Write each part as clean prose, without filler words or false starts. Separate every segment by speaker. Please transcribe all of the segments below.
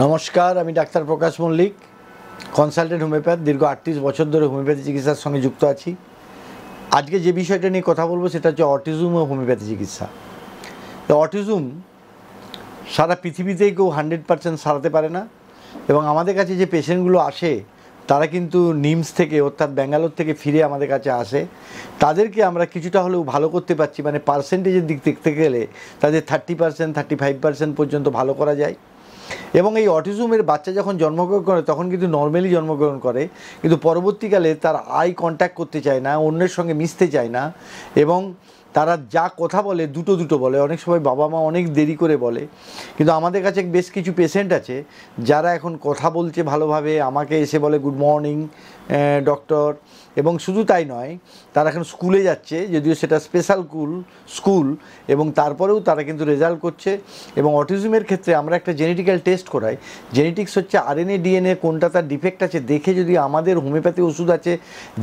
Speaker 1: নমস্কার, আমি ডাক্তার প্রকাশ Mallick, consultant homeopath. দীর্ঘ 38 বছর ধরে হোমিওপ্যাথি চিকিৎসার সঙ্গে যুক্ত আছি। আজকে যে বিষয়টা নিয়ে কথা বলবো সেটা হচ্ছে অটিজম ও হোমিওপ্যাথি চিকিৎসা। তো অটিজম সারা পৃথিবীতেই কেউ 100% সারাতে পারে না, এবং আমাদের কাছে যে পেশেন্টগুলো আসে তারা কিন্তু নিমস থেকে অর্থাৎ ব্যাঙ্গালোর থেকে ফিরে আমাদের কাছে আসে। তাদেরকে আমরা কিছুটা হলেও ভালো করতে পারছি, মানে পার্সেন্টেজের দিক দেখতে গেলে তাদের 30%, 35% পর্যন্ত ভালো করা যায়। এবং এই অটিজমের বাচ্চা যখন জন্মগ্রহণ করে তখন কিন্তু নর্মালি জন্মগ্রহণ করে, কিন্তু পরবর্তীকালে তার আই কন্ট্যাক্ট করতে চায় না, অন্যের সঙ্গে মিশতে চায় না, এবং তারা যা কথা বলে দুটো বলে। অনেক সময় বাবা মা অনেক দেরি করে বলে। কিন্তু আমাদের কাছে বেশ কিছু পেশেন্ট আছে যারা এখন কথা বলছে ভালোভাবে, আমাকে এসে বলে গুড মর্নিং ডক্টর। এবং শুধু তাই নয়, তারা এখন স্কুলে যাচ্ছে, যদিও সেটা স্পেশাল স্কুল, এবং তারপরেও তারা কিন্তু রেজাল্ট করছে। এবং অটিজমের ক্ষেত্রে আমরা একটা জেনেটিক্যাল টেস্ট করাই। জেনেটিক্স হচ্ছে আরএনএ ডিএনএ কোনটা তার ডিফেক্ট আছে দেখে যদি আমাদের হোমিওপ্যাথি ওষুধ আছে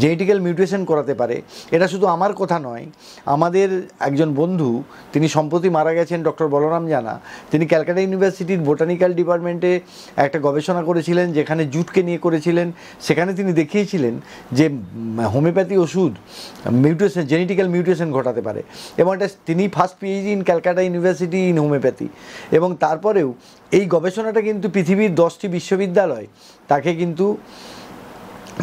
Speaker 1: জেনেটিক্যাল মিউটেশন করাতে পারে। এটা শুধু আমার কথা নয়, আমাদের একজন বন্ধু, তিনি সম্প্রতি মারা গেছেন, ডক্টর বলরাম জানা। তিনি ক্যালকাটা ইউনিভার্সিটির বোটানিক্যাল ডিপার্টমেন্টে একটা গবেষণা করেছিলেন, যেখানে জুটকে নিয়ে করেছিলেন। সেখানে তিনি দেখিয়েছিলেন যে হোমিওপ্যাথি ওষুধ মিউটেশন, জেনেটিক্যাল মিউটেশন ঘটাতে পারে। এবং এটা তিনি first PhD in Calcutta university in homeopathy. এবং তারপরেও এই গবেষণাটা কিন্তু পৃথিবীর 10টি বিশ্ববিদ্যালয় তাকে কিন্তু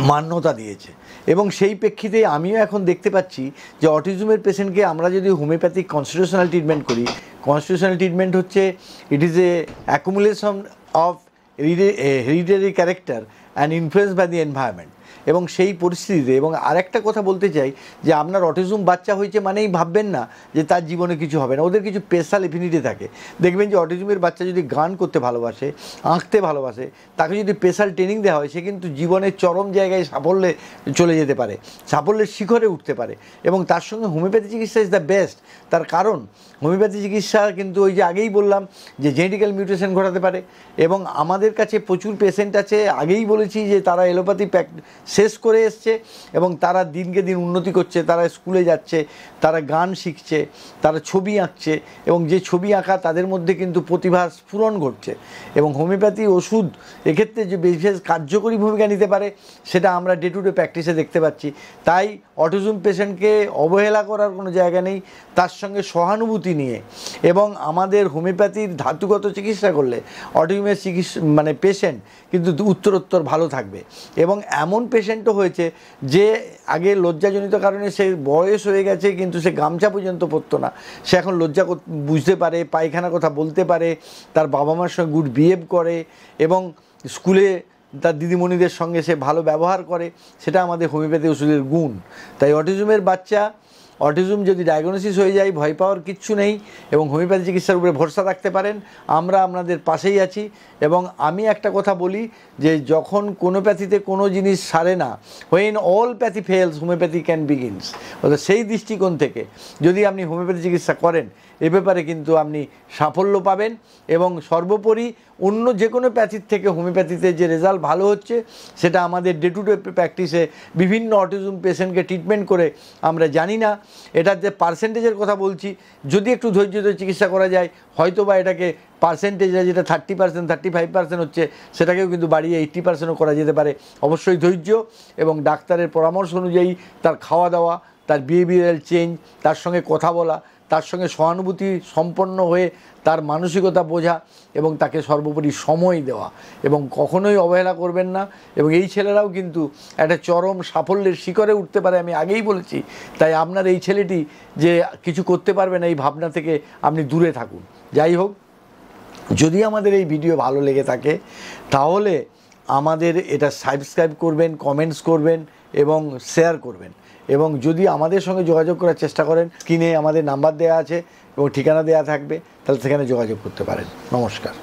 Speaker 1: মান্যতা দিয়েছে। এবং সেই প্রেক্ষিতে আমিও এখন দেখতে পাচ্ছি যে অটিজমের পেশেন্টকে আমরা যদি হোমিওপ্যাথিক কনস্টিটিউশনাল ট্রিটমেন্ট করি, কনস্টিটিউশনাল ট্রিটমেন্ট হচ্ছে it is a accumulation of hereditary character and influence by the environment. এবং সেই পরিস্থিতিতে, এবং আরেকটা কথা বলতে চাই যে আপনার অটিজম বাচ্চা হয়েছে মানেই ভাববেন না যে তার জীবনে কিছু হবে না। ওদের কিছু স্পেশাল এফিনিটি থাকে। দেখবেন যে অটিজমের বাচ্চা যদি গান করতে ভালোবাসে, আঁকতে ভালোবাসে, তাকে যদি স্পেশাল ট্রেনিং দেওয়া হয়, সে কিন্তু জীবনের চরম জায়গায় সাফল্যে চলে যেতে পারে, সাফল্যের শিখরে উঠতে পারে। এবং তার সঙ্গে হোমিওপ্যাথি চিকিৎসা ইজ দ্য বেস্ট। তার কারণ হোমিওপ্যাথি চিকিৎসা কিন্তু ওই যে আগেই বললাম যে জেনেটিক্যাল মিউটেশন ঘটাতে পারে। এবং আমাদের কাছে প্রচুর পেশেন্ট আছে, আগেই বলেছি যে তারা এলোপ্যাথি শেষ করে এসছে এবং তারা দিনকে দিন উন্নতি করছে। তারা স্কুলে যাচ্ছে, তারা গান শিখছে, তারা ছবি আঁকছে, এবং যে ছবি আঁকা তাদের মধ্যে কিন্তু প্রতিভার স্ফুরণ ঘটছে। এবং হোমিওপ্যাথি ওষুধ এক্ষেত্রে যে বিশেষ কার্যকরী ভূমিকা নিতে পারে সেটা আমরা ডে টু ডে প্র্যাকটিসে দেখতে পাচ্ছি। তাই অটিজম পেশেন্টকে অবহেলা করার কোনো জায়গা নেই, তার সঙ্গে সহানুভূতি নিয়ে। এবং আমাদের হোমিওপ্যাথির ধাতুগত চিকিৎসা করলে অটিজমের মানে পেশেন্ট কিন্তু উত্তরোত্তর ভালো থাকবে। এবং এমন পেশেন্টও হয়েছে যে আগে লজ্জাজনিত কারণে সে বয়স হয়ে গেছে কিন্তু সে গামছা পর্যন্ত পরতো না, সে এখন লজ্জা বুঝতে পারে, পায়খানা কথা বলতে পারে, তার বাবা মার সঙ্গে গুড বিহেভ করে, এবং স্কুলে তার দিদিমণিদের সঙ্গে সে ভালো ব্যবহার করে। সেটা আমাদের হোমিওপ্যাথি ওষুধের গুণ। তাই অটিজমের বাচ্চা, অটিজম যদি ডায়াগনোসিস হয়ে যায় ভয় পাওয়ার কিচ্ছু নেই, এবং হোমিওপ্যাথি চিকিৎসার উপরে ভরসা রাখতে পারেন। আমরা আপনাদের পাশেই আছি। এবং আমি একটা কথা বলি যে যখন কোনো প্যাথিতে কোনো জিনিস সারে না, when allopathy fails homeopathy can begins, অর্থাৎ সেই দৃষ্টিকোণ থেকে যদি আপনি হোমিওপ্যাথি চিকিৎসা করেন এ ব্যাপারে কিন্তু আপনি সাফল্য পাবেন। এবং সর্বোপরি অন্য যে কোনো প্যাথির থেকে হোমিওপ্যাথিতে যে রেজাল্ট ভালো হচ্ছে সেটা আমাদের ডে টু ডে প্র্যাকটিসে বিভিন্ন অটিজম পেশেন্টকে ট্রিটমেন্ট করে আমরা জানি না। এটার যে পার্সেন্টেজের কথা বলছি, যদি একটু ধৈর্য ধরে চিকিৎসা করা যায় হয়তো বা এটাকে পার্সেন্টেজটা যেটা 30%, 35% হচ্ছে সেটাকেও কিন্তু বাড়িয়ে 80%ও করা যেতে পারে। অবশ্যই ধৈর্য এবং ডাক্তারের পরামর্শ অনুযায়ী তার খাওয়া দাওয়া, তার বিহেভিয়ারাল চেঞ্জ, তার সঙ্গে কথা বলা, তার সঙ্গে সহানুভূতি সম্পন্ন হয়ে তার মানসিকতা বোঝা, এবং তাকে সর্বোপরি সময় দেওয়া, এবং কখনোই অবহেলা করবেন না। এবং এই ছেলেরাও কিন্তু একটা চরম সাফল্যের শিখরে উঠতে পারে, আমি আগেই বলেছি। তাই আপনার এই ছেলেটি যে কিছু করতে পারবে না এই ভাবনা থেকে আপনি দূরে থাকুন। যাই হোক, যদি আমাদের এই ভিডিও ভালো লেগে থাকে তাহলে আমাদের এটা সাবস্ক্রাইব করবেন, কমেন্টস করবেন এবং শেয়ার করবেন। এবং যদি আমাদের সঙ্গে যোগাযোগ করার চেষ্টা করেন, স্ক্রিনে আমাদের নাম্বার দেওয়া আছে এবং ঠিকানা দেওয়া থাকবে, তাহলে সেখানে যোগাযোগ করতে পারেন। নমস্কার।